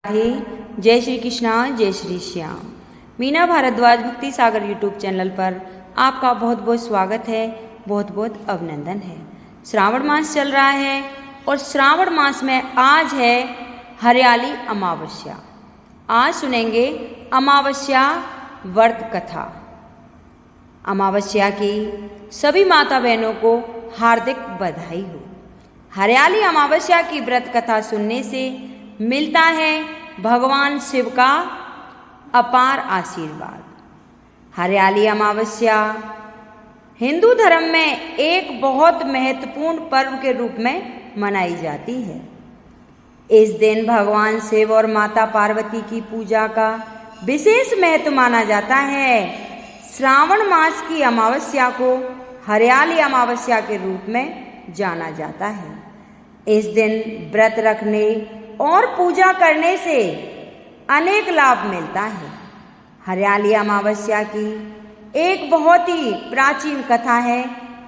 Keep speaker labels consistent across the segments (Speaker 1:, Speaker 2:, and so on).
Speaker 1: राधे। जय श्री कृष्णा, जय श्री श्याम। मीना भारद्वाज भक्ति सागर यूट्यूब चैनल पर आपका बहुत बहुत स्वागत है, बहुत बहुत अभिनंदन है। श्रावण मास चल रहा है और श्रावण मास में आज है हरियाली अमावस्या। आज सुनेंगे अमावस्या व्रत कथा। अमावस्या की सभी माता बहनों को हार्दिक बधाई हो। हरियाली अमावस्या की व्रत कथा सुनने से मिलता है भगवान शिव का अपार आशीर्वाद। हरियाली अमावस्या हिंदू धर्म में एक बहुत महत्वपूर्ण पर्व के रूप में मनाई जाती है। इस दिन भगवान शिव और माता पार्वती की पूजा का विशेष महत्व माना जाता है। श्रावण मास की अमावस्या को हरियाली अमावस्या के रूप में जाना जाता है। इस दिन व्रत रखने और पूजा करने से अनेक लाभ मिलता है। हरियाली अमावस्या की एक बहुत ही प्राचीन कथा है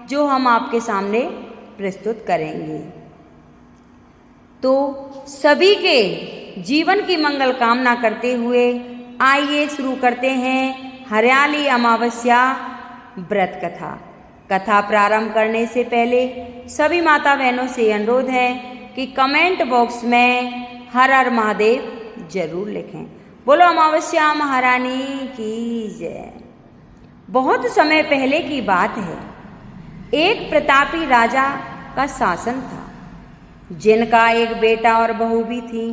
Speaker 1: जो हम आपके सामने प्रस्तुत करेंगे। तो सभी के जीवन की मंगल कामना करते हुए आइए शुरू करते हैं हरियाली अमावस्या व्रत कथा। कथा प्रारंभ करने से पहले सभी माता बहनों से अनुरोध है कि कमेंट बॉक्स में हर हर महादेव जरूर लिखें। बोलो अमावस्या महारानी की जय। बहुत समय पहले की बात है। एक प्रतापी राजा का शासन था जिनका एक बेटा और बहू भी थी।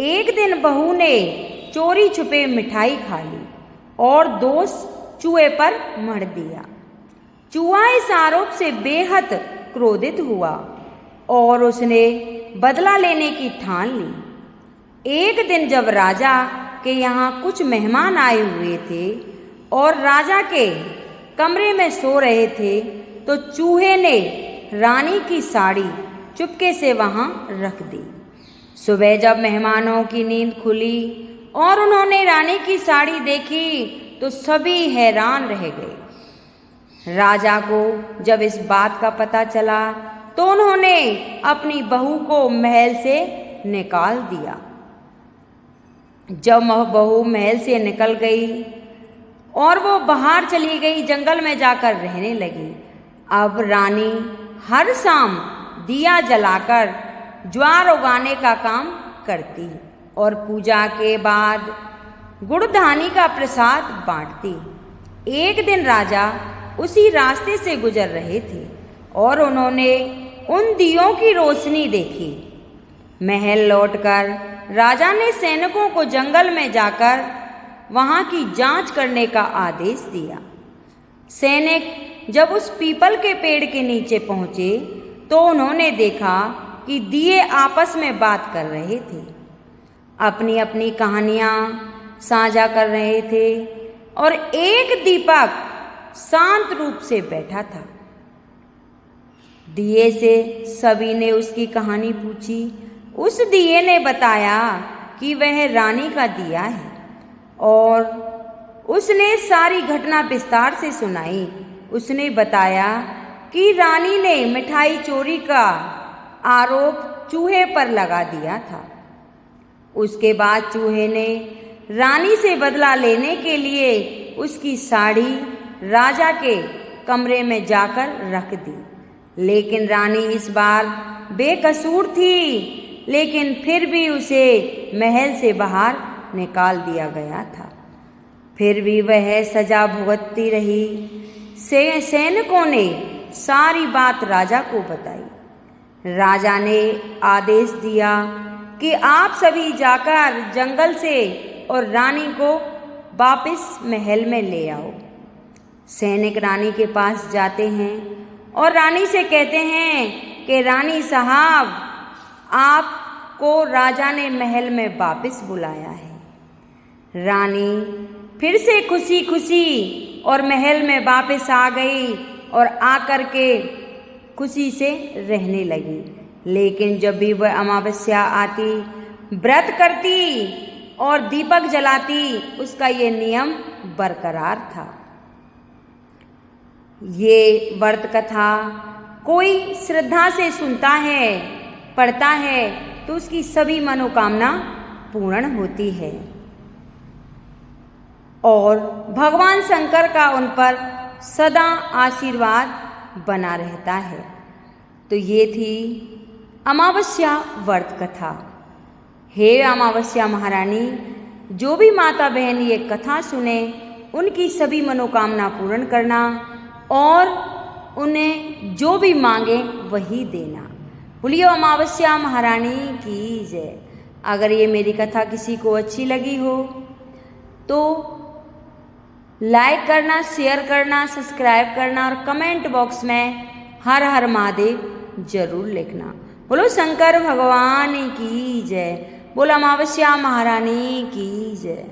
Speaker 1: एक दिन बहू ने चोरी छुपे मिठाई खा ली और दोष चूहे पर मढ़ दिया। चूहा इस आरोप से बेहद क्रोधित हुआ और उसने बदला लेने की ठान ली। एक दिन जब राजा के यहाँ कुछ मेहमान आए हुए थे और राजा के कमरे में सो रहे थे तो चूहे ने रानी की साड़ी चुपके से वहाँ रख दी। सुबह जब मेहमानों की नींद खुली और उन्होंने रानी की साड़ी देखी तो सभी हैरान रह गए। राजा को जब इस बात का पता चला तो उन्होंने अपनी बहू को महल से निकाल दिया। जब बहू महल से निकल गई और वो बाहर चली गई, जंगल में जाकर रहने लगी। अब रानी हर शाम दिया जलाकर ज्वार उगाने का काम करती और पूजा के बाद गुड़धानी का प्रसाद बांटती। एक दिन राजा उसी रास्ते से गुजर रहे थे और उन्होंने उन दियों की रोशनी देखी। महल लौटकर राजा ने सैनिकों को जंगल में जाकर वहां की जांच करने का आदेश दिया। सैनिक जब उस पीपल के पेड़ के नीचे पहुंचे तो उन्होंने देखा कि दिए आपस में बात कर रहे थे, अपनी अपनी कहानियां साझा कर रहे थे और एक दीपक शांत रूप से बैठा था। दिए से सभी ने उसकी कहानी पूछी। उस दिए ने बताया कि वह रानी का दिया है और उसने सारी घटना विस्तार से सुनाई। उसने बताया कि रानी ने मिठाई चोरी का आरोप चूहे पर लगा दिया था। उसके बाद चूहे ने रानी से बदला लेने के लिए उसकी साड़ी राजा के कमरे में जाकर रख दी। लेकिन रानी इस बार बेकसूर थी, लेकिन फिर भी उसे महल से बाहर निकाल दिया गया था। फिर भी वह सजा भुगतती रही। सैनिकों ने सारी बात राजा को बताई। राजा ने आदेश दिया कि आप सभी जाकर जंगल से और रानी को वापस महल में ले आओ। सैनिक रानी के पास जाते हैं और रानी से कहते हैं कि रानी साहब, आपको राजा ने महल में वापस बुलाया है। रानी फिर से खुशी खुशी और महल में वापस आ गई और आकर के खुशी से रहने लगी। लेकिन जब भी वह अमावस्या आती, व्रत करती और दीपक जलाती, उसका ये नियम बरकरार था। ये व्रत कथा कोई श्रद्धा से सुनता है, पढ़ता है तो उसकी सभी मनोकामना पूर्ण होती है और भगवान शंकर का उन पर सदा आशीर्वाद बना रहता है। तो ये थी अमावस्या व्रत कथा। हे अमावस्या महारानी, जो भी माता बहन ये कथा सुने उनकी सभी मनोकामना पूर्ण करना और उन्हें जो भी मांगे वही देना। बोलिए अमावस्या महारानी की जय। अगर ये मेरी कथा किसी को अच्छी लगी हो तो लाइक करना, शेयर करना, सब्सक्राइब करना और कमेंट बॉक्स में हर हर महादेव जरूर लिखना। बोलो शंकर भगवान की जय। बोलो अमावस्या महारानी की जय।